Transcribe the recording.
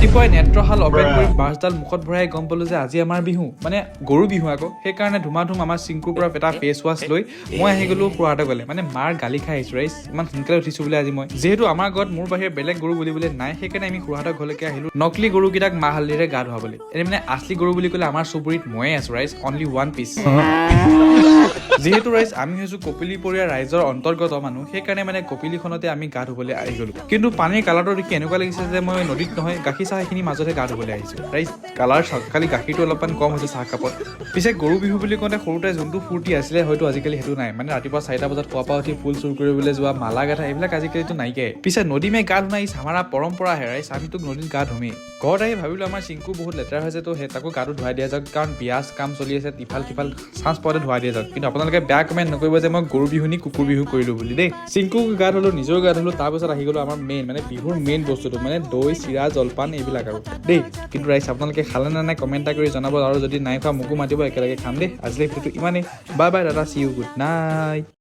ৰাতিপুৱাই নেত্ৰশাল অপেন কৰি বাছডাল মুখত ভৰাই গম পালো যে আজি আমাৰ বিহু মানে গৰু বিহু আকৌ সেইকাৰণে ধুমাধুম আমাৰ চিংকুৰ পৰা এটা ফেচ ৱাছ লৈ মই আহি গলো খুৰাহঁতে গ'লে মানে মাৰ গালি খাই আহিছো ৰাইজ ইমান সোনকালে উঠিছো বোলে আজি মই যিহেতু আমাৰ ঘৰত মোৰ বাহিৰে বেলেগ গৰু বুলিবলৈ নাই সেইকাৰণে আমি খুৰাহঁতৰ ঘৰলৈকে আহিলো নকলি গৰুকেইটাক মাহ হালধিৰে গা ধুৱাবলৈ এনে মানে আছলি গৰু বুলি ক'লে আমাৰ চুবুৰীত ময়ে আছো ৰাইজ অনলি ওৱান পিচ যিহেতু ৰাইজ আমি হৈছো কপিলি পৰিয়াৰ ৰাইজৰ অন্তৰ্গত মানুহ সেইকাৰণে মানে কপিলিখনতে আমি গা ধুবলৈ আহি গলো কিন্তু পানীৰ কালাৰটো দেখি এনেকুৱা লাগিছে যে মই নদীত নহয় গাখীৰ চাহ এইখিনি মাজতে গা ধুবলৈ আহিছো ৰাইজ কালাৰ চাওক খালি গাখীৰটো অলপমান কম হৈছে চাহ কাপত পিছে গৰু বিহু বুলি কওঁতে সৰুতে যোনটো ফূৰ্তি আছিলে হয়তো আজিকালি সেইটো নাই মানে ৰাতিপুৱা 4টা বজাত খোৱা পৰা উঠি ফুল চুৰ কৰিবলৈ যোৱা মালা গাঠা এইবিলাক আজিকালিতো নাইকিয়াই পিছে নদী মে গা ধুনা আমাৰ পৰম্পৰা হেৰাই আমিতো নদীত গা ধুমেই ঘৰত আহি ভাবিলো আমাৰ চিংকু বহুত লেতেৰা হৈছে তো তাকো গাটো ধুৱাই দিয়া যাওক কাৰণ বিয়া কাম চলি আছে ইফাল সিফাল চান্স পোৱাতে ধুৱাই দিয়া যাওক কিন্তু আপোনালোকে বেয়া কমেণ্ট নকৰিব যে মই গৰু বিহু নি কুকুৰ বিহু কৰিলো বুলি দেই চিংকু গা ধুলো নিজৰ গা ধুলো তাৰপিছত আহি গলো আমাৰ মেইন মানে বিহুৰ মেইন বস্তুটো মানে দৈ চিৰা জলপান এইবিলাক আৰু দেই কিন্তু ৰাইজ আপোনালোকে খালে নে নাই কমেণ্ট এটা কৰি জনাব আৰু যদি নাই খোৱা মোকো মাতিব একেলগে খাম দেই আজিলৈ ভিডিঅ'টো ইমানেই বাই বাই দাদা চি ইউ গুড নাইট